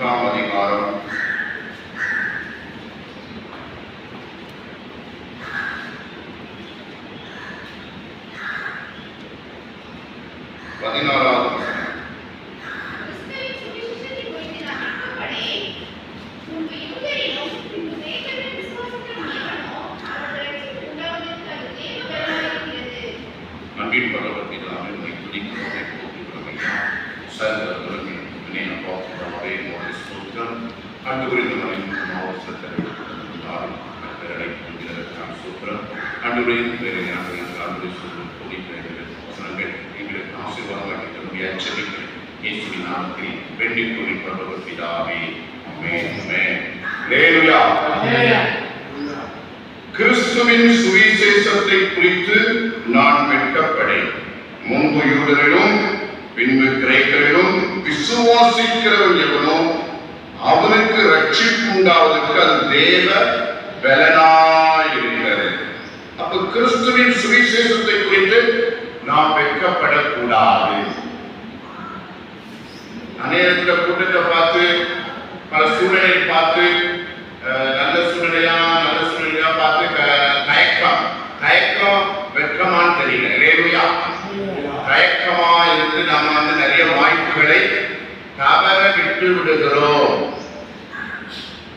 3ஆம் அதிகாரம் 16வது வசனம். அன்பின் பகவத்கீதாவை துதிக்கிறோமே போற்றுகிறோமே சர்வ அப்பாவே உங்களுடைய ஸ்தோத்திரம். அன்று குறித்த மனிதனுக்கும் அவசரத்தை பெறலை கொள்கிறதற்கான சூத்திரம் அன்றுடைய பேரை நாங்கள் சொல்லும் பொதுப்பெயர்கள் வசனங்கள் எங்களுக்கு ஆசீர்வாதமாக தன்னுடைய அச்சரிக்கை இயேசுவின் நாமத்தில் வேண்டிக் கொள்ளும் பகவத்கீதாவே ஆமென் ஆமென். அல்லேலூயா. கிறிஸ்துவின் சுவிசேஷத்தை குறித்து நான் வெட்கப்படேன். முன்பு யூதரிலும் பின்பு கிரேக்கரிலும் விசுவாசிக்கிறவன் எவனோ அவனுக்கு ரட்சிப்பு உண்டாவதற்கு அது தேவ பலனாயிருக்கிறது. அப்ப கிறிஸ்துவின் சுவிசேஷத்தை குறித்து நாம் வெட்கப்படக்கூடாது. அநேகத்துல கூட்டத்தை பார்த்து பல சூழ்நிலை பார்த்து நல்ல சூழ்நிலையா பார்த்து தயக்கம் வெட்கமான்னு தெரியல. அல்லேலூயா. தயக்கமா இருந்து நாம நிறைய வாய்ப்புகளை தவற விட்டு விடுகிறோம்.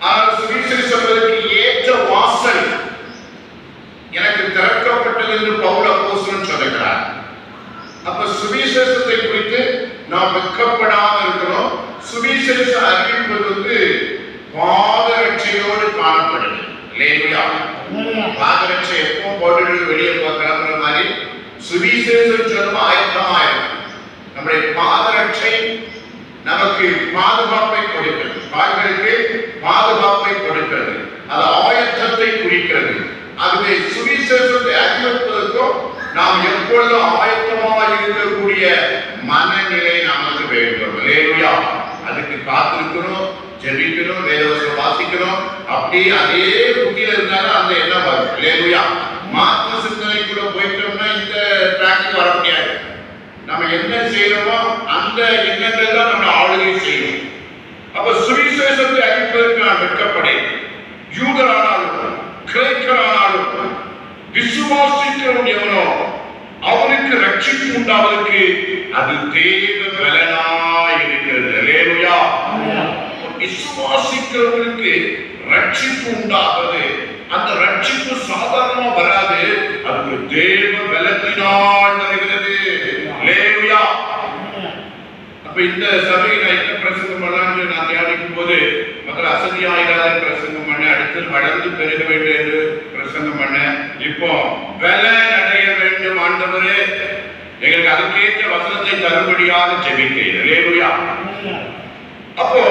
ஆனால் சுவிசேஷத்திற்கு ஏற்ற வாசல் எனக்கு திறக்கப்பட்டது என்று பவுல் அப்போஸ்தலன் சொல்கிறார். அப்ப சுவிசேஷத்தை குறித்து நாம் வெட்கப்படாம இருக்கிறோம். சுவிசேஷ அறிவிப்பது பாதரட்சையோடு காணப்படுது. அல்லேலூயா. பாதரட்சை எப்போ போட்டு வெளியே கிளம்புற மாதிரி சுவிசேஷம் சொல்லும் ஆயத்தமாயிருக்கும். நம்முடைய பாதரட்சை நமக்கு பாதுகாப்பை கொடுக்கிறது, கால்களுக்கு பாதுகாப்பை கொடுக்கிறது, அது ஆயத்தத்தை குறிக்கிறது. அதுவே சுவிசேஷத்தை அறிவிப்பதற்கும் நாம் எப்பொழுதும் ஆயத்தமாக இருக்கக்கூடிய மனநிலை நமக்கு வேண்டும். அல்லேலூயா. அதுக்கு காத்திருக்கணும், ஜெபிக்கணும், வேதவசனம் வாசிக்கணும். அப்படியே அதே புத்தியில இருந்தாலும் அந்த எண்ணம் வரும். அல்லேலூயா. மாற்று சிந்தனைக்குள்ள போயிட்டோம்னா இந்த டிராக்டர் வர முடியாது. நம்ம என்ன செய்யறோமோ அந்த எண்ணங்கள் தான் நம்ம ஆளுகை செய்யணும். அப்ப சுவிசேஷத்தை அறிவிப்பதற்கு நான் வெட்கப்படேன். யூதரானாலும் கிரேக்கரானாலும் விசுவாசிக்கிறவன் எவனோ அவனுக்கு ரட்சிப்பு உண்டாவதற்கு அது தேவ பலனாய் இருக்கிறது. அல்லேலூயா. விசுவாசிக்கிறவனுக்கு ரட்சிப்பு உண்டாவது, அந்த ரட்சிப்பு சாதாரணமா வராது, அது தேவ பலத்தினால் வருகிறது. அல்லேலூயா. அப்ப இந்த சபையில என்ன பிரசங்கம் பண்ணலாம்னு நான் தியானிக்கும் போது முதல்ல அசதியாயிராத பிரசங்கம் பண்ண, அடுத்து வளர்ந்து பெருக வேண்டும் என்று பிரசங்கம் பண்ண, இப்போ பலன் அடைய வேண்டும் ஆண்டவரே எங்களுக்கு அதுக்கேற்ற வசனத்தை தரும்படியாக ஜெபிக்கிறேன். அல்லேலூயா. அப்போ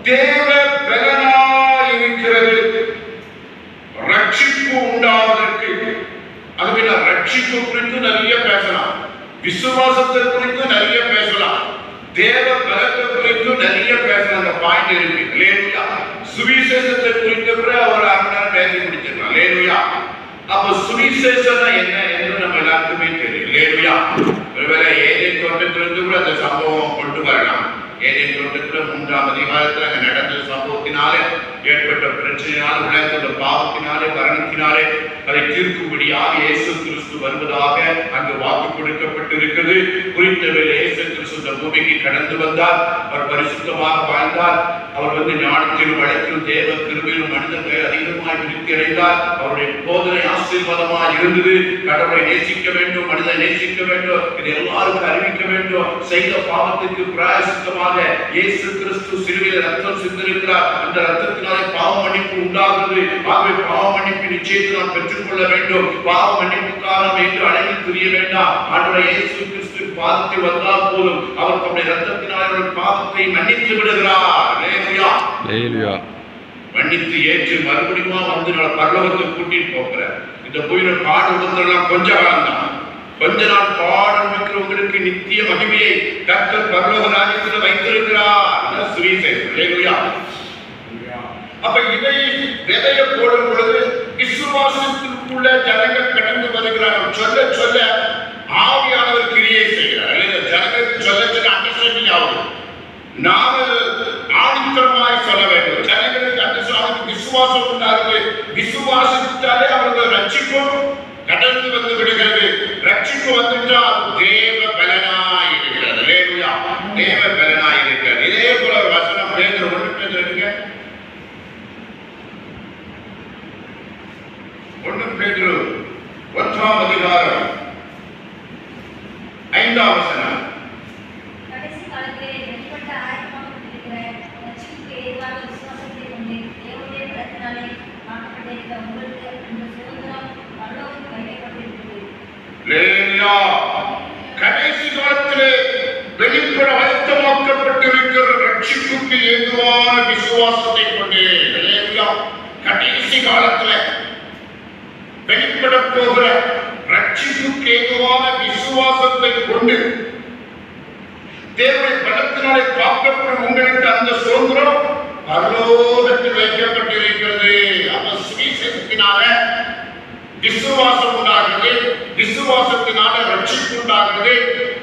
தேவ பலனாய் இருக்கிறது ரட்சிப்பு உண்டாவதற்கு. அதுவே நான் ரட்சிப்பு குறித்து நிறைய பேசலாம், விசுவாசத்தை குறித்து நிறைய பேசலாம், தேவ பலத்தை குறித்து நிறைய பேசலாம். அந்த பாயிண்ட் இருக்கு. அல்லேலூயா. சுவிசேஷத்தை குறித்து கூட ஒரு அரை மணி நேரம் பேசி முடிச்சிடலாம். அல்லேலூயா. அப்ப சுவிசேஷம் என்ன என்று நம்ம எல்லாருக்குமே தெரியும். அல்லேலூயா. ஒருவேளை ஏதேன் தோட்டத்திலிருந்து கூட அந்த சம்பவம் கொண்டு வரலாம். ஏதேன் தோட்டத்தில் 3ஆம் அதிகாரத்தில் அங்க நடந்த சம்பவத்தினாலே ஏற்பட்ட பிரச்சனையால், உலகத்தோட பாவத்தினாலே, மரணத்தினாலே அதை தீர்க்கும்படியாக இயேசு கிறிஸ்து வருவதாக அங்கு வாக்கு கொடுக்கப்பட்டிருக்கிறது. குறித்தவரை இயேசு கிறிஸ்து இந்த பூமிக்கு கடந்து வந்தார். அவர் பரிசுத்தமாக வாழ்ந்தார். அவர் ஞானத்திலும் வழக்கிலும் தேவ கிருபையிலும் மனிதன் மேல் அதிகமாக விருத்தி அடைந்தார். அவருடைய போதனை ஆசீர்வாதமாக இருந்தது. கடவுளை நேசிக்க வேண்டும், மனிதனை நேசிக்க வேண்டும், இது எல்லாருக்கும் அறிவிக்க வேண்டும். செய்த பாவத்திற்கு பிராயசித்தமாக இயேசு கிறிஸ்து சிலுவையில் ரத்தம் சிந்திருக்கிறார். அந்த ரத்தத்தினாலே பாவ மன்னிப்பு உண்டாகிறது. ஆகவே பாவ மன்னிப்பு நிச்சயத்தை நாம் பெற்றுக்கொள்ள வேண்டும். பாவ மன்னிப்புக்காரம் என்று அழைத்து தெரிய வேண்டாம். ஆண்டவரே இயேசு கிறிஸ்து பாதத்தில் வந்தால் போதும் அவர் தம்முடைய ரத்தத்தினாலே பாவத்தை மன்னித்து விடுகிறார். அல்லேலூயா. அல்லேலூயா. மன்னித்து ஏற்று மறுபடியும் வந்து நான் பரலோகத்துக்கு கூட்டிட்டு போகிறேன். இந்த பூமியில பாடு உணர்ந்தெல்லாம் கொஞ்ச காலம் தான். கொஞ்ச நாள் பாடம் வைக்கிறவங்களுக்கு நித்திய மகிமையை கர்த்தர் பரலோக ராஜ்யத்தில் வைத்திருக்கிறார். சுவிசேஷம். அல்லேலூயா. அப்ப இதை விதைய போடும் பொழுது விசுவாசத்திற்குள்ள ஜனங்கள் கடந்து வருகிறார்கள். சொல்ல சொல்ல ஆவியானவர் கிரியை செய்கிறார். ஜனங்கள் சொல்ல சொல்ல அண்டர்ஸ்டாண்டிங் ஆகும். நாம ஆடி ஆணித்தரமாய் சொல்ல வேண்டும். ஜனங்களுக்கு அந்த விசுவாசம் உண்டாகிறது. விசுவாசித்தாலே அவர்கள் ரட்சிக்கும் கடந்து வந்து விடுகிறது. ரட்சிப்பு வந்துட்டால் தேவ பலனாய் இருக்கிறது. அல்லேலூயா, தேவ பலனாய் இருக்கிறது. இதே போல ஒரு வசனம் பேதுரு 1 பேதுரு 1ஆம் அதிகாரம் 5ஆம் வசனம். கடைசி காலத்திலே வெளிப்பட்ட ஆயத்தமாக இருக்கிற ரட்சிப்புக்கு ஏதுவான விசுவாசத்தை கொண்டு தேவனுடைய பலத்தினாலே காக்கப்பட்டிருக்கிற உங்களுக்கு அந்த சுதந்திரம் பரலோகத்தில் வைக்கப்பட்டிருக்கிறது. அல்லேலூயா, கடைசி காலத்திலே வெளிப்பட ஆயத்தமாக்கப்பட்டிருக்கிற ரட்சிப்புக்கு ஏதுவான விசுவாசத்தை கொண்டு. அல்லேலூயா, கடைசி காலத்திலே வெளிப்பட போகிற ரட்சிப்புக்கு ஏதுவான விசுவாசத்தை கொண்டு தேவனுடைய பலத்தினாலே காக்கப்படும் உங்களுக்கு அந்த சுதந்திரம் பரலோகத்தில் வைக்கப்பட்டிருக்கிறது. அந்த சுவிசேஷத்தினால விசுவாசம் உண்டாகிறது. விசுவாசத்தினால ரட்சிப்பு உண்டாகிறது.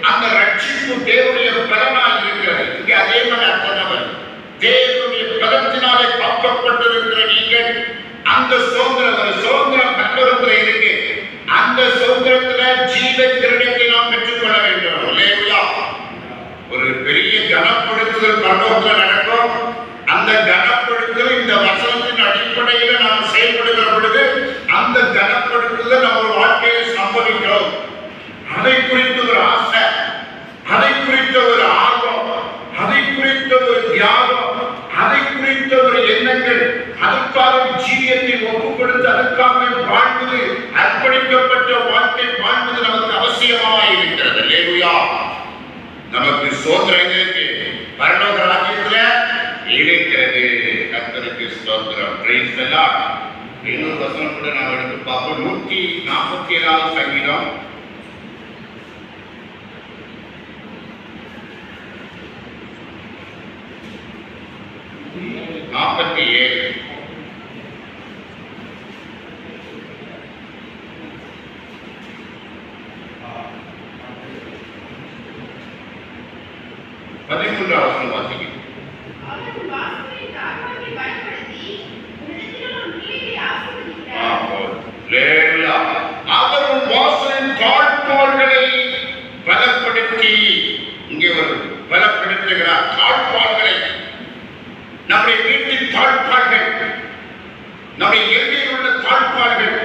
அந்த ரட்சிப்பு தேவனுடைய பலனாய் இருக்கிறது. இங்கே அதே மாதிரி அர்த்தம். தேவனுடைய பலத்தினாலே காக்கப்பட்டிருக்கிற நீங்கள் அந்த சுதந்திரம் பரலோகத்தில் இருக்கு. அந்த சுதந்திரத்துல ஜீவ கிரீடத்தை நாம் பெற்றுக்கொள்ள வேண்டும். அல்லேலூயா, ஒரு பெரிய கனப்படுத்துதல் பரலோகத்தில் நடக்கும். அந்த கனப்படுத்துதல் இந்த வசனத்தின் அடிப்படையில் நாம் செயல்படுகிற பொழுது அந்த கனப்படுத்துதல் நம்ம வாழ்க்கையில் சம்பவிக்கிறோம். அதை குறித்து ஒரு ஆசை, அதை குறித்த ஒரு ஆர்வம், அதை குறித்த ஒரு தியாகம், அதை குறித்த ஒரு எண்ணங்கள், அதற்காக ஜீவியத்தை ஒப்புக் கொடுத்து அதற்காக வாழ்வது, அர்ப்பணிக்கப்பட்ட வாழ்க்கை வாழ்வது நமக்கு அவசியமாக இருக்கிறது. அல்லேலூயா, நமக்கு சுதந்திரம் இருக்கு, பரலோக ராஜ்யத்துல இருக்கிறது. கர்த்தருக்கு ஸ்தோத்திரம். Praise the Lord. இன்னொரு வசனம் கூட நாம் எடுத்து பார்ப்போம். 147ஆம் சங்கீதம் 47. அவர் வாசலின் தாழ்பாள்களை பலப்படுத்தி, இங்கே ஒரு பலப்படுத்துகிறார். தாழ்பாள்களை, நம்முடைய வீட்டின் தாழ்பாள்கள், நம்முடைய எல்லையில் உள்ள தாழ்பாள்கள்.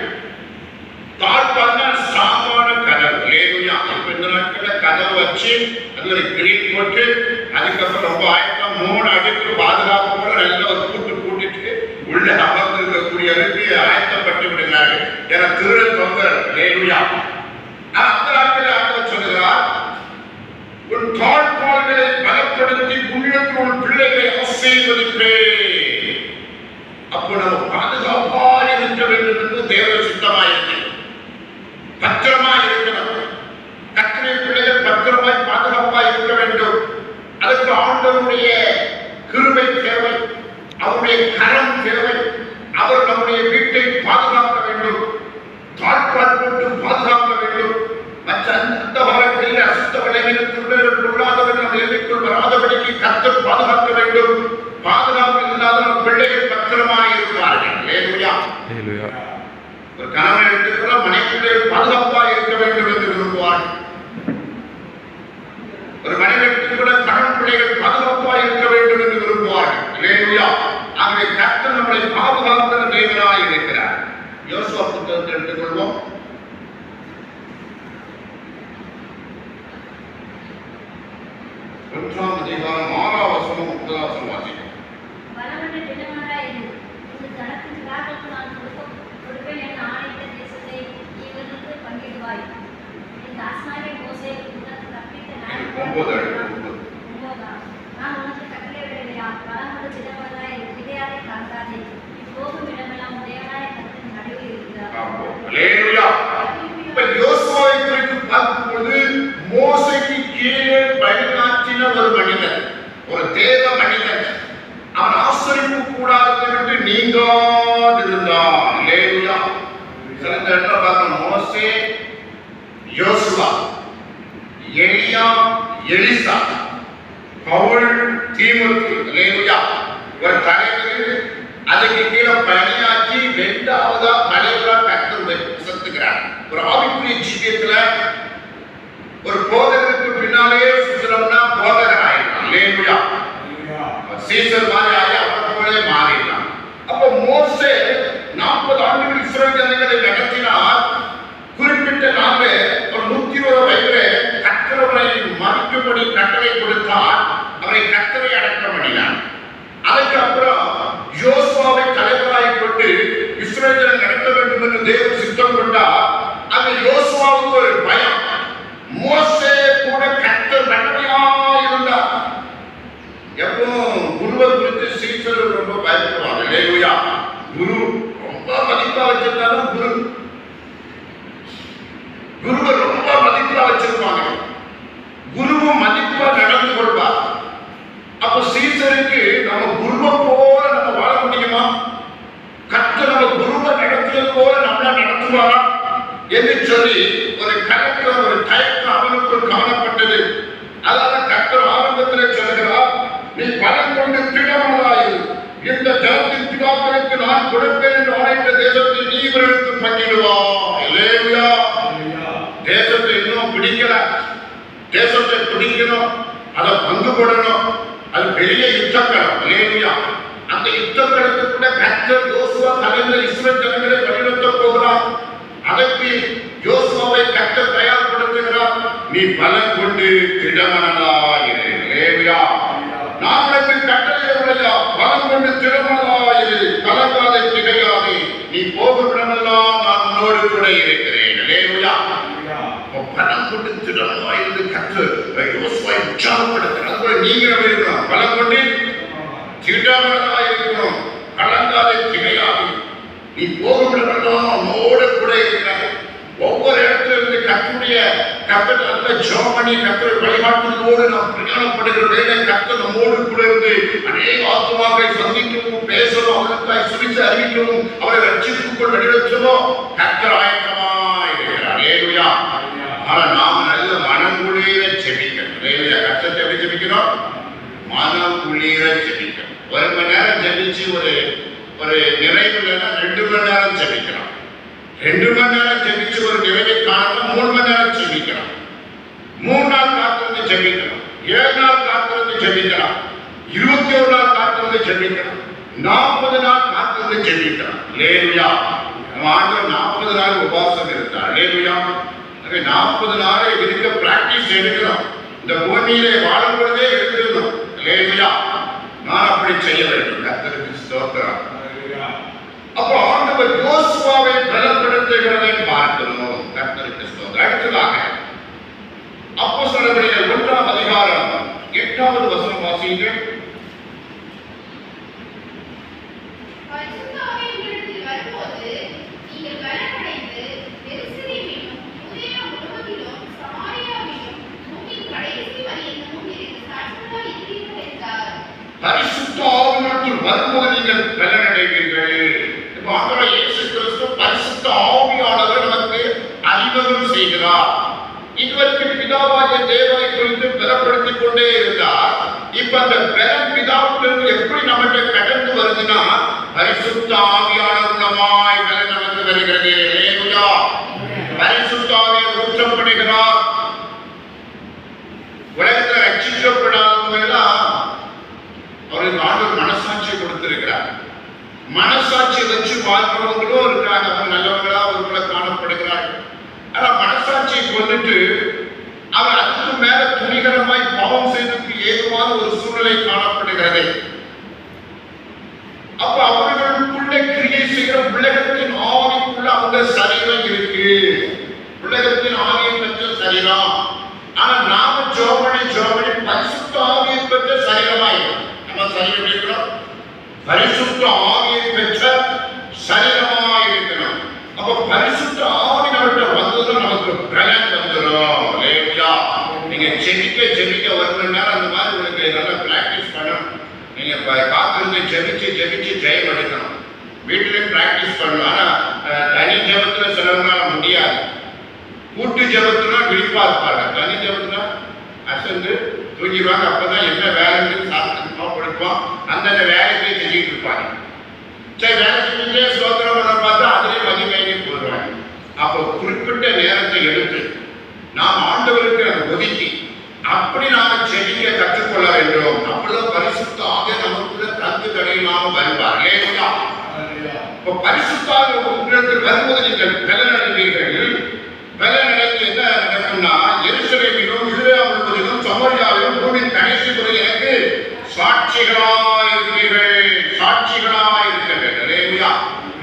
தாழ்பாள்னா சாமான கதவு. அல்லேலூயா, இப்ப இந்த நாட்களில் கதவு வச்சு அது ஒரு கிரீட் போட்டு அதுக்கப்புறம் ரொம்ப ஆயத்தம் 3 அடுக்கு பாதுகாப்பு கூட நல்ல ஒரு கூட்டிட்டு உள்ள அமர்ந்திருக்கக்கூடியவருக்கு ஆயத்தப்பட்டு விடுகிறார்கள். என திருடல் தொங்கல். அல்லேலூயா, அந்த நாட்களில் ஆண்டவர் சொல்லுகிறார், உன் தாழ்பாள்களை பலப்படுத்தி உள்ளத்தில் உன் பிள்ளைகளை ஆசீர்வதிப்பேன். அப்போ நம்ம பாதுகாப்பாக இருக்க வேண்டும் என்று தேவ சித்தமாயிருக்கு. பத்திரமாய் இருக்கணும். கர்த்தருடைய பிள்ளைகள் பத்திரமாய் பாதுகாப்பாய் இருக்க வேண்டும். அதற்கு ஆண்டவருடைய கிருபை தேவை, அவருடைய கரம் தேவை. அவர் நம்முடைய வீட்டை பாதுகாக்க வேண்டும், தாழ்பால் போட்டு பாதுகாக்க வேண்டும். மற்ற அந்த வாழ்க்கையில் அசுத்த விளைவினத்துடன் உள்ளாதவர்கள் நம்ம எல்லைக்குள் வராதபடிக்கு கர்த்தர் பாதுகாக்க வேண்டும். பாதுகாப்பு இல்லாத பிள்ளைகள் பத்திரமாய் இருப்பார்கள். அல்லேலூயா, ஒரு கணவன் எடுத்துக்கிற மனைவியுடைய பாதுகாப்பாக இருக்க வேண்டும் என்று விரும்புவார்கள். ஒரு மனைவிக்கு கூட கணவன் பிள்ளைகள் பாதுகாப்பாக இருக்க வேண்டும் என்று விரும்புவார்கள். அல்லேலூயா, ஆகவே கர்த்தர் நம்மளை பாதுகாக்கிற தேவனாய் இருக்கிறார். யோசுவா புத்தகத்தை எடுத்துக்கொள்வோம். ஒன்றாம் அதிகாரம் 6ஆம் வசனம் 9ஆம் வசனம் வாசிக்கிறோம். பலமற்ற திடமனதாய் இரு. உன் ஜனத்திற்காக நான் கொடுப்பேன் என ஆணையிட்ட தேசத்தை நீ இவர்களுக்கு பங்கிடுவாய். என் தாசனாகிய மோசே உனக்கு கற்பித்த நான் உனக்கு கட்டளையிடவில்லையா? பலமற்ற திடமனதாய் இரு. இதையாரை காக்காதே. நீ போகும் இடமெல்லாம் தேவனாய கர்த்தரின் நடுவில் இருக்கிறார். அல்லேலூயா. இப்ப யோசுவாவை குறித்து பார்க்கும்போது மோசேக்கு கீழே வழிகாட்டின ஒரு மனிதன், ஒரு தேவ மனிதன். அவன் ஆசரிப்பு கூடாரத்தை விட்டு நீங்காதிருந்தான். அல்லேலூயா. சிறந்த இடத்துல பார்க்கணும். மோசே, யோசுவா, எலியா, எலிசா பவுல், தீமோத்தேயு. அல்லேலூயா. ஒரு தலைவர் அதுக்கு கீழே பணியாற்றி இரண்டாவதா தலைவரா கர்த்தர் வச்சிருக்கிறார். ஒரு ஆவிக்குரிய ஜீவியத்துல ஒரு போதகருக்கு பின்னாலே சுத்தம்னா போதகர் ஆயிடலாம். அல்லேலூயா. சீசர் மாதிரி ஆகி அவர் போலே மாறிடலாம். அப்ப மோசே 40 ஆண்டுகள் இஸ்ரவேல் ஜனங்களை நடத்தினார். குறிப்பிட்ட நாள் ஒரு 120 வயதிலே கர்த்தரை மதிக்கும்படி கட்டளை கொடுத்தார். அவரை கர்த்தரை அடக்கம் பண்ணினார். அதுக்கு அப்புறம் யோசுவாவை தலைவராய் கொண்டு இஸ்ரவேல் ஜனங்களை நடத்த வேண்டும் என்று தேவன் சித்தம் கொண்டார். அது யோசுவாவுக்கு ஒரு பயம். மோசே கூட கர்த்தர் நன்மையா இருந்தார். எப்போ குருவை குறித்து சீசர் ரொம்ப பயப்படுவாங்க. அல்லேலூயா. குரு ரொம்ப மதிப்பா வச்சிருந்தாலும் குருவை ரொம்ப மதிப்பா வச்சிருப்பாங்க. குருவும் மதிப்பா நடந்து கொள்வார். அப்ப சீசருக்கு நம்ம குருவை போல நம்ம வாழ முடியுமா? கர்த்தர் நம்ம குருவை நடத்தியது போல நம்மள நடத்துவாரா என்று சொல்லி ஒரு கலக்கம், ஒரு தயக்கம் அவனுக்குள் காணப்பட்டது. அதாவது கர்த்தர் ஆரம்பத்தில் சொல்கிறார், நீ பலம் கொண்டு திடமனதாயிரு. இந்த ஜனத்தின் பிதாக்களுக்கு நான் கொடுப்பேன் என்று ஆணையிட்ட தேசத்தை நீ இவர்களுக்கு பங்கிடுவாய். அல்லேலூயா. தேசத்தை இன்னும் பிடிக்கல. தேசத்தை பிடிக்கணும், அதை பங்கு போடணும். அது பெரிய யுத்தக்களம். அல்லேலூயா. அந்த யுத்தக்களத்துக்குள்ள கர்த்தர் யோசுவா தலைமையில் இஸ்ரவேல் ஜனங்களை வழிநடத்த போகிறார். அதற்கு யோசுவாவை கர்த்தர் தயார்படுத்துகிறார். நீ பலம் கொண்டு திடமனதாயிரு. அல்லேலூயா. நான் உனக்கு கட்டளையிடவில்லையா? பலம் கொண்டு திடமனதாயிரு, கலங்காதே, திகையாதே. நீ போகும் இடமெல்லாம் நான் உன்னோடு கூட இருக்கிறேன். அல்லேலூயா. பலம் கொண்டு திடமனதாயிரு கர்த்தர் யோசுவாவை உற்சாகப்படுத்துகிறார். அதுபோல நீங்களும் இருக்கணும். பலம் கொண்டு திடமனதாயிருக்கணும், கலங்காதே, திகையாதே. நீ போகும் இடமெல்லாம் உன்னோடு கூட இருக்கிறாய். ஒவ்வொரு இடத்துல இருந்து கர்த்தருடைய நல்ல ஜெபமணி கர்த்தர் வழிகாட்டுதலோடு நாம் பிரயாணப்படுகிற வேலை கர்த்தர் நம்மோடு கூட இருந்து அநேக ஆத்துமாக்களை சந்திக்கவும், பேசவும், அவர்களுக்காய் சுவிசேஷத்தை அறிவிக்கவும், அவரை ரட்சிப்புக்குள் வழிநடத்தவும் கர்த்தர் ஆயத்தமாய் இருக்கிறார். அல்லேலூயா. ஆனா நாம் நல்ல மனம் குளிர ஜெபிக்கணும். அல்லேலூயா. கர்த்தரை எப்படி ஜெபிக்கணும்? மனம் குளிர ஜெபிக்கணும். 1 மணி நேரம் ஜெபிச்சு ஒரு நிறைவு இல்லைன்னா 2 மணி நேரம் ஜெபிக்கலாம். 2 மணி நேரம் ஜெபிச்சு ஒரு நிறைவை காணலாம். 3 மணி நேரம் ஜெபிக்கலாம். 3 நாள் காத்திருந்து ஜெபிக்கலாம். 7 நாள் காத்திருந்து ஜெபிக்கலாம். 21 நாள் காத்திருந்து ஜெபிக்கலாம். 40 நாள் காத்திருந்து ஜெபிக்கலாம். அல்லேலூயா. நம்ம ஆண்டவர் 40 நாள் உபவாசம் இருந்தார். அல்லேலூயா. 40 நாளை இருக்க பிராக்டிஸ் எடுக்கணும். இந்த பூமியிலே வாழும் பொழுதே எடுத்துக்கணும். அல்லேலூயா. நான் அப்படி செய்ய வேண்டும். கர்த்தருக்கு ஸ்தோத்திரம். அப்போ ஆண்டவர் யோசுவாவை பலப்படுத்துகிறதை பார்க்கணும். கர்த்தருக்கு ஸ்தோத்திரம். அடுத்ததாக அப்போஸ்தலர்கள் 1ஆம் அதிகாரம் 8வது வசனம் வாசிங்க. பரிசுத்த ஆவியானவர் வரும்போது நீங்கள் பலனடைவீர்கள். இப்போ ஆண்டவர் இயேசு கிறிஸ்து பரிசுத்த ஆவியானவர் நமக்கு அறிமுகம் செய்கிறார். இதுவரைக்கும் பிதாவாகிய தேவனை குறித்து பலப்படுத்திக் கொண்டே இருந்தார். இப்ப அந்த பலன் பிதாவிலிருந்து எப்படி நம்மகிட்ட கடந்து வருதுன்னா பரிசுத்த ஆவியானவர் மூலமாய் பலன் நமக்கு வருகிறது. அல்லேலூயா. பரிசுத்த ஆவியானவர் ஊற்றப்படுகிறார். உலகத்தில் ரட்சிக்கப்படாதவங்க எல்லாம் அவருக்கு ஆண்டவர் மனசாட்சியை கொடுத்திருக்கிறார். மனசாட்சி வச்சு வாழ்றவங்களும் இருக்காங்க. அவர் நல்லவர்களா அவர்களை காணப்படுகிறார்கள். ஆனா மனசாட்சியை கொண்டுட்டு அவர் அதுக்கு மேல துணிகரமாய் பாவம் செய்வதற்கு ஏதுவான ஒரு சூழ்நிலை காணப்படுகிறது. அப்ப அவர்களுக்குள்ளே கிரியை செய்கிற உலகத்தின் ஆவிக்குள்ள அவங்க சரீரம் இருக்கு. உலகத்தின் ஆவியை பெற்ற சரீரம். ஆனா நாம ஜோமணி பரிசுத்த ஆவியை பெற்ற சரீரமாயிருக்கும். நம்ம சரீரம் இருக்கிறோம். பரிசுத்த ஆவியை பெற்ற சரீரமாய் இருக்கணும். அப்ப பரிசுத்த ஆவி நம்மகிட்ட வந்ததும் நமக்கு பலன் வந்துடும். அல்லேலூயா. நீங்க ஜெபிக்க 1 மணி நேரம் அந்த மாதிரி உங்களுக்கு நல்லா பிராக்டிஸ் பண்ணணும். நீங்க காத்திருந்து ஜெபிச்சு ஜெயம் எடுக்கணும். வீட்டிலையும் பிராக்டிஸ் பண்ணணும். ஆனா தனி ஜெபத்துல சிலவங்களால முடியாது. கூட்டு ஜெபத்துல விழிப்பா இருப்பாங்க. தனி ஜெபத்துல அசந்து தூங்கிடுவாங்க. அப்பதான் என்ன வேலைன்னு சாப்பிட்டு கொடுப்போம், அந்தந்த வேலையை செஞ்சுட்டு இருப்பாங்க. சரி, வேலை செஞ்சுட்டே ஸ்தோத்திரம் பண்ண பார்த்தா அதிலே மகிமையே போடுவாங்க. அப்போ குறிப்பிட்ட நேரத்தை எடுத்து நாம் ஆண்டவருக்கு அதை ஒதுக்கி அப்படி நாம செடிக்க கற்றுக்கொள்ள வேண்டும். அப்பதான் பரிசுத்த ஆவியானவர் நமக்குள்ள தங்கு தடையில்லாம வருவார். இல்லையா? இப்போ பரிசுத்த ஆவியானவர் உங்களுக்கு வரும்போது நீங்கள் பலனடைவீர்கள். பலனடைந்து என்ன நடக்கும்னா, எருசலேமிலும் யூதேயா முழுவதிலும் சமாரியாவிலும் பூமியின் கடைசி முறை எனக்கு சாட்சிகளாயிருக்கிறீர்கள். சாட்சிகளாயிருக்கிறீர்கள். இல்லையா?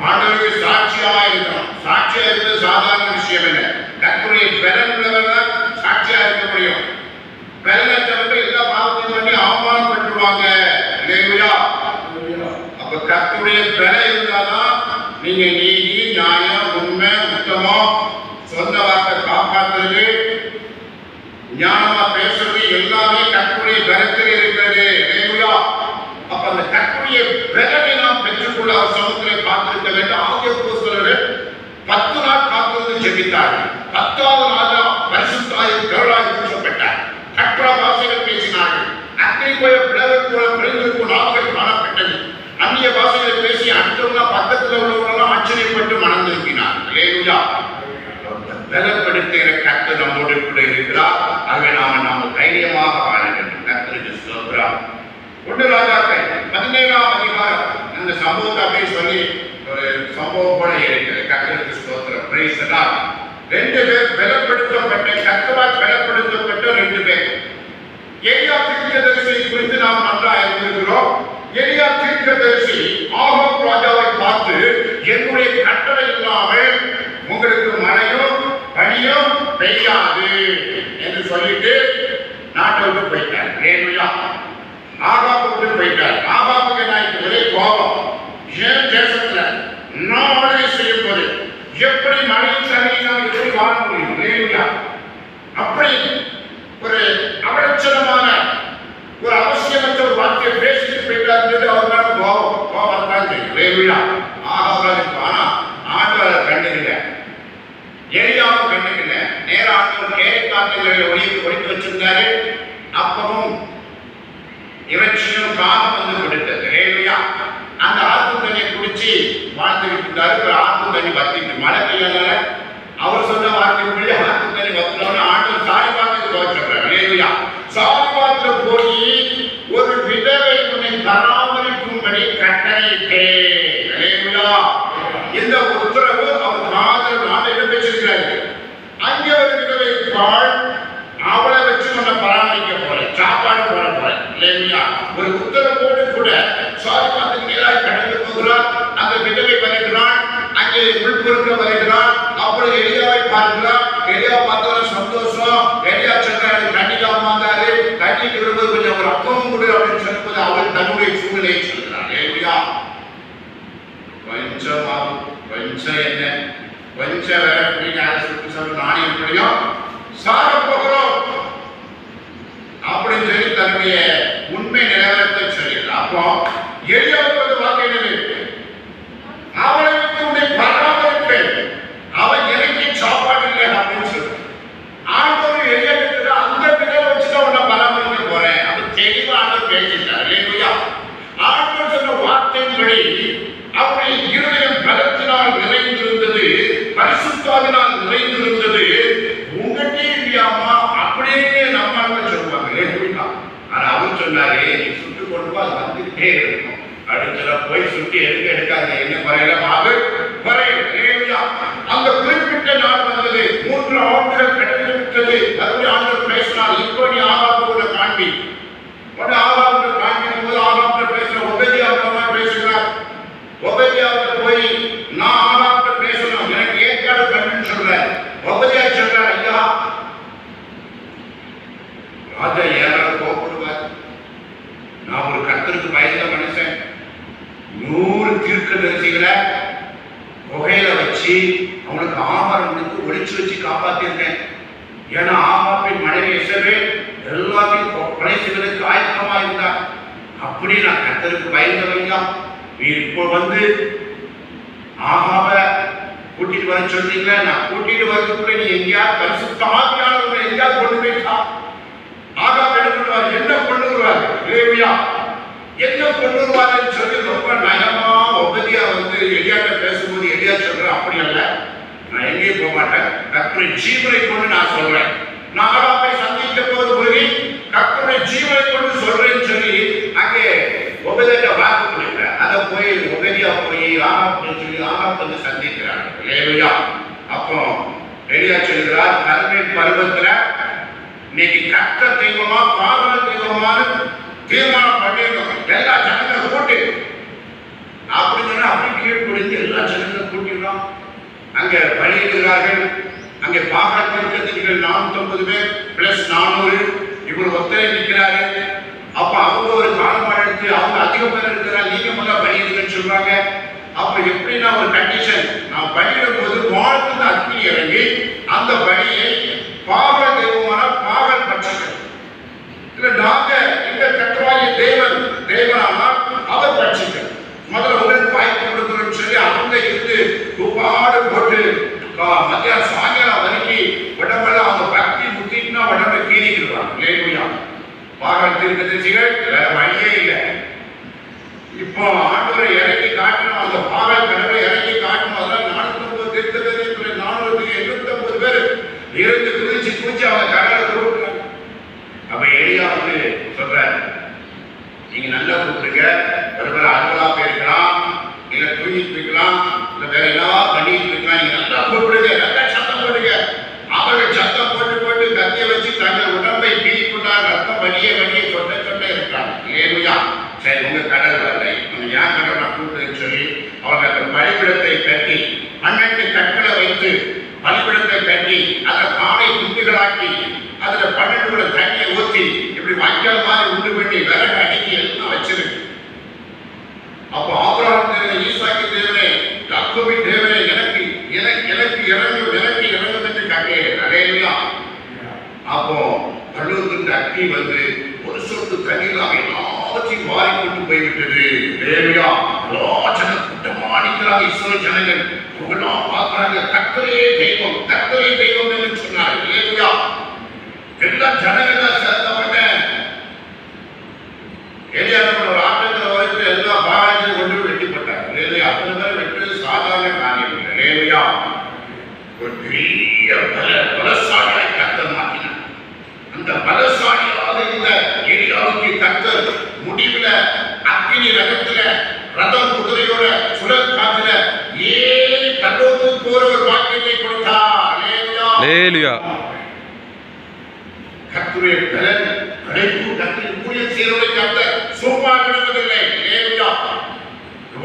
ஆண்டவருக்கு சாட்சியாயிருக்கிறோம். சாட்சியா இருப்பது சாதாரண விஷயம் இல்லை. கர்த்தருடைய பலன் உள்ளவர்கள் சாட்சியா இருக்க முடியும். பலனற்றவர்கள் எல்லா பாவத்தையும் பண்ணி அவமானப்பட்டுருவாங்க. இல்லையா? அப்ப கர்த்தருடைய பலன் இருந்தாதான் நீங்க நீதி, நியாயம், உண்மை, உத்தமம், சொந்த வார்த்தை காப்பாற்றுறது, ஞானமா பேசுறது எல்லாமே கர்த்தருடைய பலத்தில் இருக்கிறது. இல்லையா? அப்ப அந்த கர்த்தருடைய பலனை நாம் பெற்றுக்கொள்ள அவர் சமூகத்திலே காத்திருக்க வேண்டும். ஆகிய அப்போஸ்தலர்கள் 10 நாள் காத்திருந்து ஜெபித்தார்கள். 10வது நாள் பரிசுத்த ஆவியின் திரளாய் ஊற்றப்பட்டார். கர்த்தர பாஷைகள் பேசினார்கள். அக்கினி போய பிளவர் போல பிறருக்கு நாவுகள் காணப்பட்டது. அந்நிய பாஷைகளை பேசி அடுத்தவங்க பக்கத்தில் உள்ளவர்களெல்லாம் ஆச்சரியப்பட்டு மனம் திரும்பினார். அல்லேலூயா. பலப்படுத்துகிற கர்த்தர் நம்மோடு கூட இருக்கிறார். ஆகவே நாம தைரியமாக வாழ வேண்டும். கர்த்தருக்கு ஸ்தோத்திரம். 1 ராஜாக்கள் 17ஆம் அதிகாரம் அந்த சம்பவத்தை அப்படியே சொல்லி ஒரு சம்பவம் போல இருக்கிறது. கர்த்தருக்கு ஸ்தோத்திரம். Praise the Lord. 2 பேர் பலப்படுத்தப்பட்ட, கர்த்தரால் பலப்படுத்தப்பட்ட 2 பேர். எலியா தீர்க்கதரிசி குறித்து நாம் நன்றாக அறிந்திருக்கிறோம். எலியா தீர்க்கதரிசி ஆகாப் ராஜாவை பார்த்து, என்னுடைய கட்டளை இல்லாமல் உங்களுக்கு மழையும் பனியும் பெய்யாது என்று சொல்லிட்டு நாட்டை விட்டு போயிட்டார். அல்லேலூயா. ஆகாப் விட்டு போயிட்டார். ஆகாப்புக்கு நான் ஒரே கோபம். ஏன் தேசத்துல நான் ஆளுகை செய்யும் போது எப்படி மழையும் தண்ணியும் நாம் எப்படி வாழ முடியும்? அல்லேலூயா. அப்படி ஒரு அவலட்சணமான ஒரு அவசியமற்ற ஒரு வார்த்தையை பேசிட்டு போயிட்டார். அவர் மேல கோபம் தான் செய்யும். அல்லேலூயா. ஆகாப் ஆனா ஆண்டவர் கண்டுகிட்ட, எலியாவும் கண்டுகிட்ட, நேர ஆண்டவர் கேரைக்காட்டுகளை ஒழித்து வச்சிருந்தாரு. அப்பவும் இறைச்சியும் காகம் வந்து கொடுத்தது. அல்லேலூயா. அந்த ஆத்து தண்ணியை குடிச்சு வாழ்ந்துகிட்டு இருந்தாரு. ஒரு ஆத்து தண்ணி வத்திட்டு மழை பெய்யாத அவர் சொன்ன வார்த்தைப்படி ஆத்து தண்ணி வத்தினோன்னு ஆண்டவர் சாரிபாத்துக்கு போக சொல்றாரு. அல்லேலூயா. சாரிபாத்துல போய் ஒரு விதவை உன்னை பராமரிக்கும்படி கட்டளையிட்டேன். அல்லேலூயா. இந்த உத்தரவு அவர் காதல் நாட்டில் பேசியிருக்கிறாரு. அங்கே ஒரு விதவை இருப்பாள், அவளை வச்சு உன்னை பராமரிக்க போறேன், சாப்பாடு போட போறேன். இல்லையா? ஒரு உத்தரவோடு கூட சாரிபாத்துக்கு நேராக கடந்து போகிறார். அந்த விதவை வருகிறாள், அங்கே உள்பொருட்க வருகிறார். அப்புறம் எலியாவை பார்க்கிறார். எலியா பார்த்தவரை சந்தோஷம். எலியா சொன்னாரு, தண்ணிக்காம வந்தாரு, தண்ணிக்கு விடும்போது கொஞ்சம் ஒரு அப்பமும் கொடு அப்படின்னு சொல்லும்போது அவள் தன்னுடைய சூழ்நிலையை சொல்கிறார். இல்லையா? கொஞ்சம் என்ன கொஞ்சம் வேற பிடிக்க சொல்லி நானே எப்படியும் சாக போகிறோம் அப்படின்னு சொல்லி தன்னுடைய உண்மை நிலவரத்தை சொல்லிடுறார். அப்போ எளியாவது வாக்கு என்னது? அவளை வந்து உன்னை பராமரிப்பேன், அவன் எனக்கு சாப்பாடு இல்லை அப்படின்னு சொல்ற. ஆண்டவர் எளியாட்டு அந்த விதவை வச்சுதான் உன்னை பராமரிக்க போறேன். அப்ப தெளிவா ஆண்டவர் பேசிட்டார். இல்லையா? ஆண்டவர் சொன்ன வார்த்தையின்படி அவருடைய இருதயம் பலத்தினால் நிறைந்திருந்தது, பரிசுத்தாவினால் நிறைந்திருந்தது. உங்ககிட்டே இல்லையாமா அப்படியே நம்ம சொல்லுவாங்க. ஆனா அவர் சொன்னாரு, நீ சுட்டு கொண்டு அது வந்துட்டே இருக்கும். அடுத்த போய் சுட்டி எடுக்காத, என்ன குறையலமாக குறையல. அந்த குறிப்பிட்ட நாள் வந்தது. 3 ஆண்டுகள் கடந்து விட்டது. மறுபடியும் ஆண்டவர் பேசினார், இப்போ நீ ஆகாபோட காண்பி. ஆகாபோட காண்பிக்கும் போது ஆகாபோட பேசுற உபதியாவிடமா பேசுகிறார். உபதியாவிட போய் நான் ஆகாபோட பேசணும், எனக்கு ஏற்காடு கண்ணுன்னு சொல்றேன். உபதியா சொல்றார், ஐயா ராஜா ஏதாவது கோபப்படுவார். நான் ஒரு கர்த்தருக்கு பயந்த மனுஷன். 100 தீர்க்கதரிசிகளை புகையில வச்சு அவங்களுக்கு ஆகாரம் கொடுத்து ஒளிச்சு வச்சு காப்பாத்திருக்கேன். ஏன்னா ஆகாபின் மனைவி எசபேல் எல்லாத்தையும் கொலை செய்வதற்கு ஆயத்தமா இருந்தார். அப்படி நான் கர்த்தருக்கு பயந்தவங்க. இப்போ வந்து ஆகாப கூட்டிட்டு வர சொல்றீங்களா? நான் கூட்டிட்டு வரதுக்குள்ள நீ எங்கேயாவது பரிசுத்த ஆவியானவரை எங்கேயாவது கொண்டு போயிட்டா ஆகாப் எடுத்து பண்ணுவார், என்ன பண்ணுவார், லேவியா என்ன பண்ணுவாருன்னு சொல்லி ரொம்ப நயமா உபதியா வந்து எலியாட்ட பேசும்போது எலியா சொல்ற, அப்படி அல்ல, நான் எங்கேயும் போக மாட்டேன், கர்த்தருடைய ஜீவனை கொண்டு நான் சொல்றேன், நான் ஆகாபை சந்திக்க போது போய் கர்த்தருடைய ஜீவனை கொண்டு சொல்றேன்னு சொல்லி அங்கே உபதியிட்ட வாக்கு கொடுக்கல. அதை போய் உபதியா போய் ஆகாப்னு சொல்லி ஆகாப் வந்து சந்திக்கிறார், லேவியா. அப்போ எலியா சொல்கிறார், கர்மேல் பருவத்துல இன்னைக்கு கர்த்தர் தெய்வமா பாவன தெய்வமானு தீர்மானம் பண்ணிருக்கோம், எல்லா ஜனங்களை கூட்டி அப்படின்னு அப்படி கீழ்படிந்து எல்லா ஜனங்களை கூட்டிடுறோம். அங்க பலியிடுகிறார்கள். அங்கே பாகத்திற்கு 450 பேர் பிளஸ் 400 இவர் ஒத்தரை நிற்கிறாரு. அப்ப அவங்க ஒரு காலமாக எடுத்து அவங்க அதிகம் பேர் இருக்கிறாங்க, நீங்க முதல்ல பலியிடுங்கன்னு சொல்றாங்க. அப்ப எப்படின்னா ஒரு கண்டிஷன், நான் பலியிடும் போது வாழ்த்து அக்னி இறங்கி அந்த பலியை பாகல் தெய்வமான பாகல் பட்சங்கள் இல்ல, நாங்க இந்த கற்றாய தேவனானால் அவர் பட்சிக்க முதல்ல உங்களுக்கு வாய்ப்பு கொடுக்கணும்னு சொல்லி அவங்க இருந்து கூப்பாடு போட்டு மத்தியானம் சாயங்காலம் வரைக்கும் உடம்பெல்லாம் அவங்க பக்தி முத்தினா உடம்பை கீறிக்கிறாங்க. லேவியா பாகல் தீர்க்கதரிசிகள் வேற வழியே இல்லை. இப்போ ஆண்டவரை இறக்கி காட்டணும், அந்த பாகல் கடவுளை இறக்கி காட்டணும். அதெல்லாம் 450 தீர்க்கதரிசிகள் 479 பேர் இருந்து குதிச்சு அவங்க கடவுளை கொடுக்குறாங்க. அப்ப எலியா வந்து சொல்றாரு, நீங்க நல்லா கூப்பிடுங்க, ஒருவேளை அறுபதா போயிருக்கலாம், இல்ல தூங்கிட்டு இருக்கலாம், இல்ல வேற ஏதாவது பண்ணிட்டு இருக்கலாம், நீங்க நல்லா கூப்பிடுங்க, நல்லா சத்தம் போடுங்க. அவர்கள் சத்தம் போட்டு போட்டு கத்திய வச்சு தங்கள் உடம்பை பீடிக்கொண்டார், ரத்தம் வலிய சொட்ட இருக்கிறாங்க. லேவியா சரி, உங்க கடல் வரல, உங்க ஏன் கடல் நான் கூப்பிடுன்னு சொல்லி அவங்க அந்த பலிபிடத்தை கட்டி 12 கற்களை வைத்து பலிபிடத்தை கட்டி அதை காலை துண்டுகளாக்கி அதுல 12 கூட தண்ணியை ஊற்றி இப்படி வாய்க்கால் மாதிரி உண்டு பண்ணி விறகு அடிக்கி எல்லாம் வச்சிருக்கு. அப்போ ஆபிரகாம் தேவனே, ஈசாக்கு தேவனே, யாக்கோபின் தேவனே, எனக்கு இறங்கும் என்று கட்டளையிட்டார். அல்லேலூயா. அப்போ பரலோகத்தின் அக்னி வந்து ஒரு சொட்டு தண்ணீராக எல்லாத்தையும் வாரி கொண்டு போய்விட்டது. அல்லேலூயா. எல்லா ஜன கூட்டமா நிற்கிறாங்க இஸ்ரவேல் ஜனங்கள். அவங்கெல்லாம் பார்க்கறாங்க, கர்த்தரே தெய்வம் என்று சொன்னார். அல்லேலூயா. எல்லா ஜனங்கள் சேர்ந்தவங்க ஏரியாவில் ஒரு ஆட்டத்தில் வரைக்கும் எல்லா பாகத்தையும் கொண்டு வெட்டிப்பட்டாங்க. இல்லையா? அத்தனை பேர் வெட்டுறது சாதாரண காரியம் இல்லை. இல்லையா? ஒரு பெரிய பலசாலியாய் கர்த்தர் மாற்றினார். அந்த பலசாலியாக இருந்த ஏரியாவுக்கு கர்த்தர் முடிவுல அக்கினி ரகத்துல ரதம் குதிரையோட சுழல் காத்துல ஏறி கல்லோடு போற ஒரு வாக்கியத்தை கொடுத்தார். இல்லையா? கர்த்தருடைய பலன் அழைப்பு கர்த்தரின் ஊழியம் செய்கிறவரை கர்த்தர் சும்மா விடுவதில்லை. லேவியா.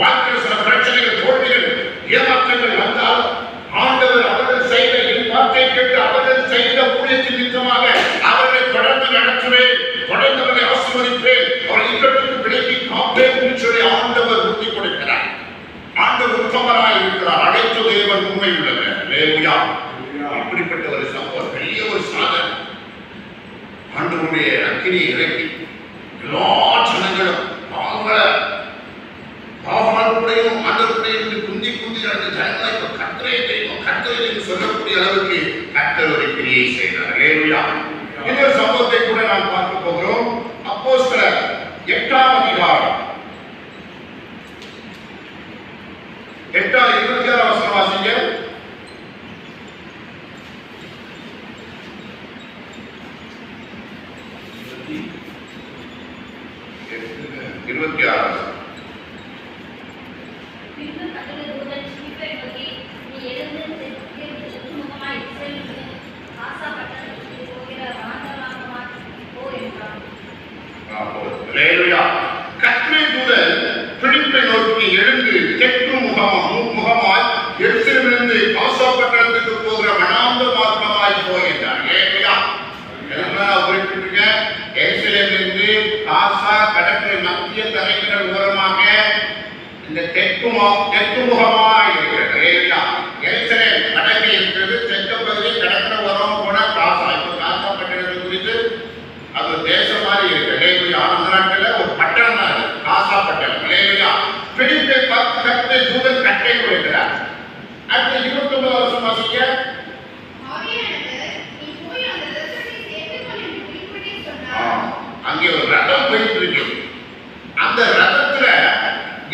வாழ்க்கையில் சில பிரச்சனைகள், தோல்விகள், ஏமாற்றங்கள் வந்தால் ஆண்டவர் அவர்கள் செய்த வார்த்தை கேட்டு அவர்கள் செய்த ஊழியத்தின் நிமித்தமாக அவர்களை தொடர்ந்து நடத்துவேன், தொடர்ந்து அவர்களை ஆசீர்வதிப்பேன், அவர்கள் இக்கட்டுக்கு விலக்கி காப்பேன் என்று சொல்லி ஆண்டவர் உறுதி கொடுக்கிறார். ஆண்டவர் உத்தமராய் இருக்கிறார். அழைத்த தேவன் உண்மை உள்ளவர். லேவியா. இப்படிப்பட்ட ஒரு சம்பவம், பெரிய ஒரு சாதனை. ஆண்டவருடைய அக்கினியை இறக்கி எல்லா ஜனங்களும் பாவங்களுடையும் ஆண்டவருடைய குந்தி நடந்த ஜனங்களை இப்ப கர்த்தரே தெய்வம் சொல்லக்கூடிய அளவுக்கு கர்த்தர் ஒரு கிரியை செய்தார். அல்லேலூயா. இந்த சம்பவத்தை கூட நாம் பார்க்க போகிறோம். அப்போஸ்தலர் 8ஆம் அதிகாரம் 8:26 வசனம் வாசிங்க. 26. கர்த்தருடைய தூதன் பிலிப்பை நோக்கி எழுந்து தெற்கு முகமாய் எருசலேமிலிருந்து காசா பட்டணத்துக்கு போகிற வனாந்த மார்க்கமாய் போகின்றார். எருசலேமிலிருந்து காசா கடற்கரை மத்திய தரைக்கடல் ஓரமாக இந்த தெற்கு முகமாய் இருக்கிறது. எருசலேம் கடற்கரை இருக்கிறது. தெற்கு பகுதியில் கடற்கரை ஓரம் போன காசா. இப்போ காசா பட்டணத்தை குறித்து அது ஒரு தேசம் மாதிரி இருக்கு. அந்த நாட்டில் ஒரு பட்டணம் தான் காசா பட்டணம். பிலிப்பை பார்த்து கர்த்தருடைய தூதன் கட்டளை கொடுக்கிறார். அடுத்து 29 வருஷம் வாசிக்க. அங்கே ஒரு ரதம் போயிட்டு இருக்கு. அந்த ரதத்துல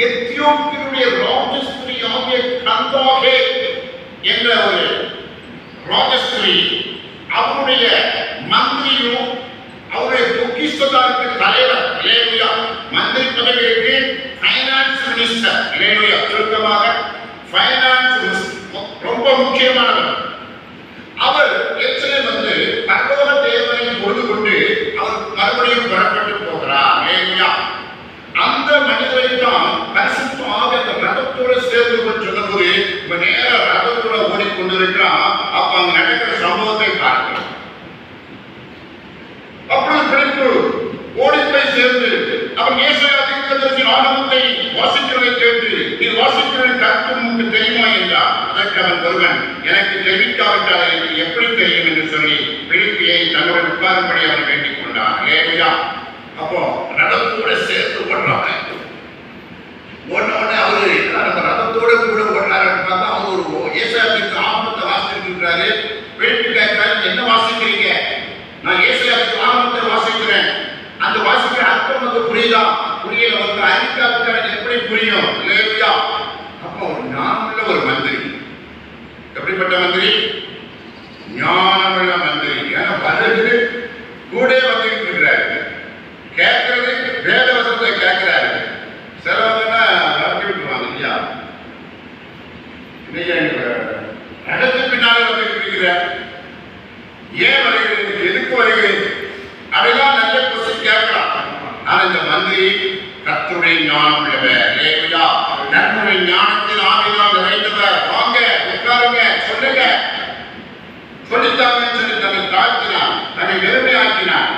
எத்தியோப்பியனுடைய ராஜஸ்திரி ஆகிய கந்தாகே என்ற ஒரு ராஜஸ்திரி அவருடைய மந்திரியும் அவருடைய பொக்கிஷதாருக்கு தலைவர் லேலுயா, மந்திரி பதவிக்கு ஃபைனான்ஸ் மினிஸ்டர் லேலுயா, சுருக்கமாக ஃபைனான்ஸ் ரொம்ப முக்கியமானவர். அவர் எச்சரிக்கை வந்து பரலோக தேவனை பொழுது கொண்டு அவர் மறுபடியும் புறப்பட்டு போகிறார் லேலுயா. அந்த மனிதரை தான் பரிசுத்த ஆவி அந்த ரதத்தோடு சேர்ந்து சொல்லும்போது இப்ப நேர ரதத்தோட ஓடிக்கொண்டிருக்கிறான். அப்ப அங்க நடக்கிற சம்பவத்தை பார்க்கிறோம். அப்பொழுது பிடிப்பு ஓடி போய் சேர்ந்து அவன் ஏசாயா தீர்க்கதரிசியின் ஆகமத்தை வாசிக்கிறதை கேட்டு இது வாசிக்கிறதை கருத்து உனக்கு தெரியுமா என்றார். அதற்கு அவன் ஒருவன் எனக்கு தெரிவிக்காவிட்டால் எனக்கு எப்படி தெரியும் என்று சொல்லி பிடிப்பியை தன்னுடன் உட்காரும்படி அவன் வேண்டிக் கொண்டான். லேலுயா. அப்போ ரதத்தோட சேர்த்து ஓடுறாங்க. ஓடனே அவரு நம்ம ரதத்தோட கூட ஓடுறாருன்னு பார்த்தா அவர் ஒரு ஏசாயாவுக்கு ஆகமத்தை வாசிட்டு இருக்கிறாரு. பிடிப்பு கேட்கிறாரு, என்ன வாசிக்கிறீங்க? நான் ஏசாயாவுக்கு ஆகமத்தை வாசிக்கிறேன். அந்த வாசிக்கிற அர்த்தம் வந்து புரியுதா? புரியல. வந்து அறிவிக்காவிட்டால் எப்படி புரியும்? லேலுயா. அப்போ ஒரு ஞானமுள்ள ஒரு மந்திரி. எப்படிப்பட்ட மந்திரி? ஞானமுள்ள மந்திரி. ஏன்னா வருது கூட வந்துட்டு இருக்கிறாரு. கேட்கறது வேத வசனத்தை கேட்கிறாரு. சிலவங்க நடத்தி விட்டுருவாங்க இல்லையா? நடந்து பின்னால வந்துட்டு இருக்கிறார். ஏன் வருகிறது? எதுக்கு வருகிறது? அதெல்லாம் நல்ல கொஸ்டின் கேட்கலாம். ஆனா இந்த மந்திரி கர்த்தருடைய ஞானம் உள்ளவர். லேலுயா. கர்த்தருடைய ஞானத்தில் ஆவியினால் நிறைந்தவர். வாங்க உட்காருங்க, சொல்லுங்க, சொல்லித்தாங்கன்னு சொல்லி தன்னை தாழ்த்தினார், தன்னை வெறுமையாக்கினார்.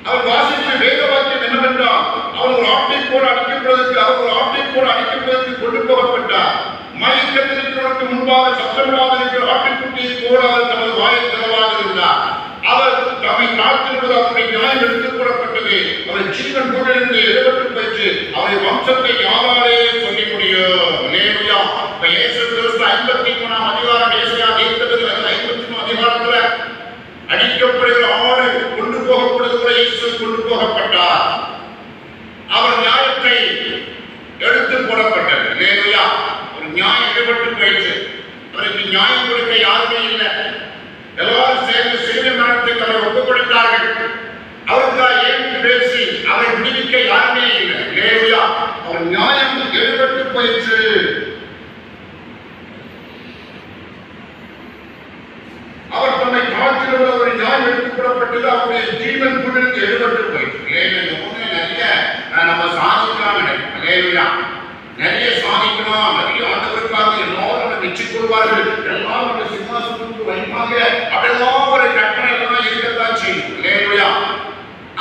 அவர் வாசித்த வேத வாக்கியம் என்னவென்றால் அவர் ஒரு ஆட்டை போல அடிக்கப்படுவதற்கு கொண்டு போகப்பட்டார். மயக்கத்திற்கு முன்பாக சத்தமில்லாத இருக்கிற ஆட்டுக்குட்டியை போல அவர் தமது வாயை திறவாக இருந்தார். அவர் தம்மை தாழ்த்திருப்பது அவருடைய நியாயம் எடுத்துக் கூறப்பட்டது. அவர் ஜீவன் கூடிலிருந்து எழுபட்டு போயிற்று. அவருடைய வம்சத்தை யாராலே சொல்லி முடியும்? லேலுயா. இப்ப இயேசு கிறிஸ்து 53ஆம் அதிகாரம் ஏசாயா தீர்க்கதரிசி 53ஆம் அதிகாரத்துல அடிக்கப்படுகிற ஆடு கொண்டு போகப்படுவது கூட இயேசு கொண்டு போகப்பட்டார். அவர் நியாயத்தை எடுத்து போடப்பட்டது. லேலுயா. ஒரு நியாயம் எடுபட்டு போயிடுச்சு. அவருக்கு நியாயம் கொடுக்க யாருமே இல்லை. எல்லாரும் சேர்ந்து சிலுவை மரணத்துக்கு அவரை ஒப்புக் கொடுத்தார்கள். அவருக்காக ஏன் பேசி அவரை விடுவிக்க யாருமே இல்லை. லேலுயா. அவர் நியாயம் எடுபட்டு போயிடுச்சு. அவர் தன்னை காத்திருந்த ஒரு நியாயம் எடுத்துக்கூடப்பட்டது. அவருடைய ஜீவன் குடிலிருந்து எடுபட்டு போயிடுச்சு. நிறைய நம்ம சாதிக்கலாம். லேலுயா. நிறைய சாதிக்கணும், நிறைய ஆண்டவருக்காக எல்லாரும் நிச்சயம் கொள்வார்கள், எல்லாரும் சிம்மாசனத்துக்கு வைப்பாங்க, அப்படியெல்லாம் ஒரு கட்டணம் எல்லாம் இருக்கத்தான் செய்யும். லேலுயா.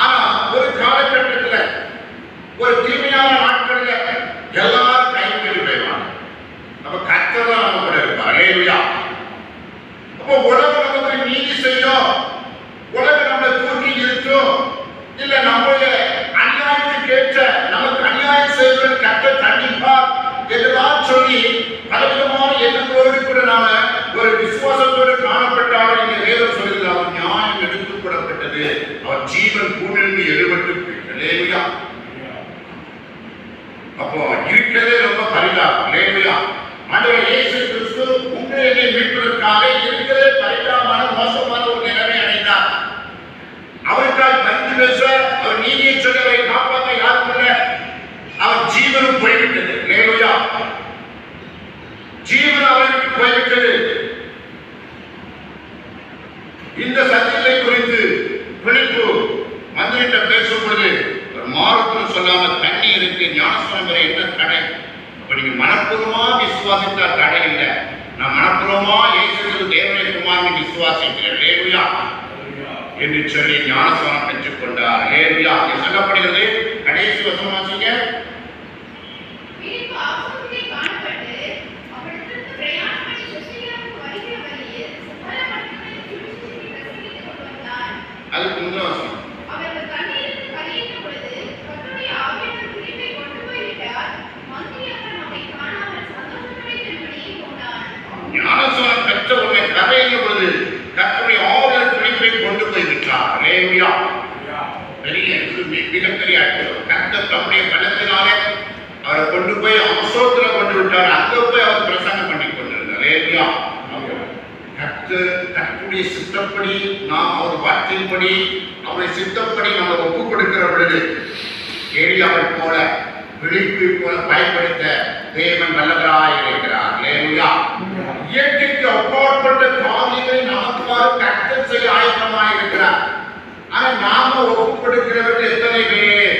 ஆனா ஒரு காலகட்டத்துல ஒரு தீமையான நாட்கள்ல எல்லாரும் கைவிட்டு போயிடுவாங்க. அப்ப கர்த்தர் தான் நம்ம கூட இருப்பார். லேலுயா. அப்போ உலகம் நமக்கு நீதி செய்யும், உலகம் நம்மளை தூக்கி நிறுத்தும், இல்ல நம்முடைய அநியாயத்துக்கு ஏற்ற நமக்கு அநியாயம் செய்வது கர்த்தர் தண்டிப்பார் என்றெல்லாம் சொல்லி பலவிதமான எண்ணங்களோடு கூட நாம ஒரு விசுவாசத்தோடு காணப்பட்டாலும் இந்த வேதம் சொல்லுது அவர் நியாயம் எடுத்துக் கொள்ளப்பட்டது. அவர் ஜீவன் கூடிலிருந்து எழுபட்டு லேலுயா. அப்போ இருக்கிறதே ரொம்ப பரிதாபம். லேலுயா. ஆண்டவர் இயேசு கிறிஸ்து உங்களை மீட்பதற்காக இருக்கிறதே பரிதாபமான மோசமான ஒரு நிலைமை அடைந்தார். அவருக்காக பரிந்து பேச அவர் நீதியை சொல்லி அவரை காப்பாற்ற யாரும் இல்லை. அவர் ஜீவனும் போய்விட்டது. லேலுயா. ஜீவன் அவருக்கு போய்விட்டது. இந்த சத்தியத்தை குறித்து பிடிப்பு மந்திரிட்ட பேசும்பொழுது ஒரு மாறுதல் சொல்லாம தண்ணி இருக்கு, ஞானஸ்நானம் வரை என்ன தடை? அப்ப நீங்க மனப்பூர்வமா விசுவாசித்தா தடை இல்லை. நான் மனப்பூர்வமா இயேசு தேவனை குமாரனை விசுவாசிக்கிறேன். லேலுயா. என்று சொல்லி ஞானஸ்நானம் பெற்றுக் கொண்டார். லேலுயா. சொல்லப்படுகிறது கடைசி வசனம் வாசிங்க. அதுக்கு முன்ன வசனம் ஞானஸ்நானம் பெற்ற உடனே கரையின் பொழுது கர்த்தருடைய ஆவியின் பிடிப்பை கொண்டு போய்விட்டார். அல்லேலூயா. பெரிய மிகப்பெரிய கர்த்தர் தம்முடைய பலத்தினாலே அவரை கொண்டு போய் அம்சோத்துல கொண்டு விட்டார். அங்க போய் அவர் பிரசங்கம் பண்ணி கொண்டிருந்தார். அல்லேலூயா. கர்த்தருடைய சித்தப்படி நாம் அவர் வார்த்தையின்படி அவருடைய சித்தப்படி நம்ம ஒப்பு கொடுக்கிற பொழுது ஏலியாவை போல விழிப்பை போல பயன்படுத்த தேவன் வல்லவராய் இருக்கிறார். அல்லேலூயா. இயற்கைக்கு அப்பாற்பட்ட காரியங்களை நமக்காக கர்த்தர் செய்ய ஆயத்தமாய் இருக்கிறார். ஆனா நாம ஒப்பு கொடுக்கிறவர்கள் எத்தனை பேர்?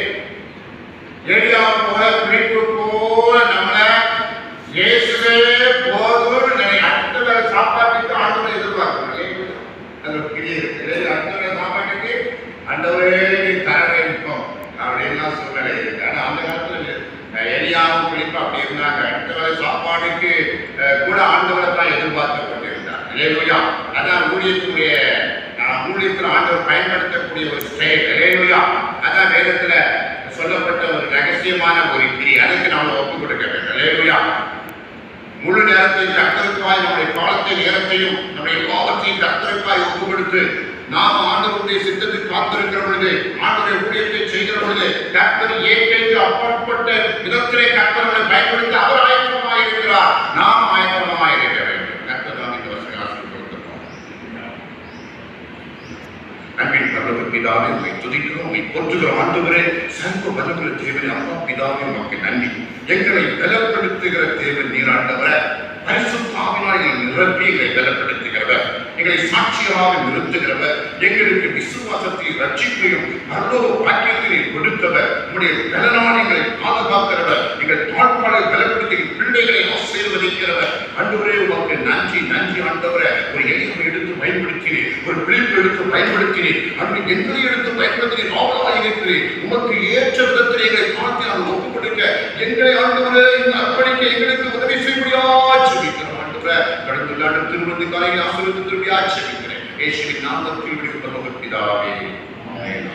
ஏலியாவை போல விழிப்பு போல நம்மள இயேசுவே போதும் அடுத்த வேலை சாப்பாட்டுக்கு ஆண்டவரை எதிர்பார்க்கணும். அது பெரிய இருக்கு. அடுத்த வேலை சாப்பாட்டுக்கு ஆண்டவரே நீ தர வேண்டும் அப்படின்லாம் சூழ்நிலை இருக்கு. ஆனா அந்த காலத்துல எலியாவும் பிடிப்பு அப்படி இருந்தாங்க. அடுத்த வேலை சாப்பாடுக்கு கூட ஆண்டவரை தான் எதிர்பார்த்து கொண்டிருந்தார். அல்லேலூயா. அதான் ஊழியத்தில் ஆண்டவர் பயன்படுத்தக்கூடிய ஒரு ஸ்டைல். அல்லேலூயா. அதான் வேதத்துல சொல்லப்பட்ட ஒரு ரகசியமான ஒரு கிரி. அதுக்கு நாம ஒப்பு கொடுக்க வேண்டும். அல்லேலூயா. முழு நேரத்தையும் கர்த்தருக்காய் நம்முடைய காலத்தை நேரத்தையும் நம்முடைய பாவத்தையும் கர்த்தருக்காய் ஒப்பு கொடுத்து நாம் ஆண்டவருடைய சித்தத்துக்கு காத்திருக்கிற பொழுது ஆண்டவருடைய ஊழியத்தை செய்கிற பொழுது கர்த்தர் இயற்கைக்கு அப்பாற்பட்ட விதத்திலே கர்த்தரை பயன்படுத்த அவர் ஆயத்தமாக இருக்கிறார். நாம் ஆயத்தமாக இருக்க வேண்டும். கர்த்தர் நாம் இந்த வருஷம் ஆசீர்வதிக்கிறோம். அன்பின் பரலோக பிதாவே உம்மை துதிக்கிறோம், உம்மை போற்றுகிறோம். ஆண்டவரே சர்வ வல்லமையுள்ள தேவனே, அப்பா பிதாவே உமக்கு நன்றி. எங்களை பலப்படுத்துகிற தேவன் நீர் ஆண்டவரே. பரிசுத்த ஆவியால் எங்களை நிரப்பி எங்களை பலப்படுத்துகிறவர், எங்களை சாட்சியாக நிறுத்துகிறவர், எங்களுக்கு விசுவாசத்தை ரட்சிப்பையும் பரலோக பாக்கியத்தை கொடுத்தவர், உம்முடைய பலனால் எங்களை பாதுகாக்கிறவர், எங்கள் தாழ்பாளை பலப்படுத்தி பிள்ளைகளை ஆசீர்வதிக்கிறவர். ஆண்டவரே உமக்கு நன்றி நன்றி. ஆண்டவரே ஒரு எளிமை எடுத்து பயன்படுத்தினேன், ஒரு பிரிப்பு எடுத்து பயன்படுத்தினேன், அன்று எங்களை எடுத்து பயன்படுத்தினேன். ஆவலாக இருக்கிறேன். உமக்கு ஏற்ற விதத்தில் எங்களை காட்டி நாங்கள் ஒப்புக் கொடுக்க எங்களை ஆண்டவரே அர்ப்பணிக்க எங்களுக்கு உதவி செய்யும்படியாக ஜெபிக்கிறோம். ஆண்டவரே கடந்துள்ள ஆண்டு திருமணத்தை காலையில் ஆசீர்வதித்து திரும்பி ஆட்சேபிக்கிறேன். இயேசுவின் நாமத்தில் விடுவிப்பதாக பிதாவே. ஆமென்.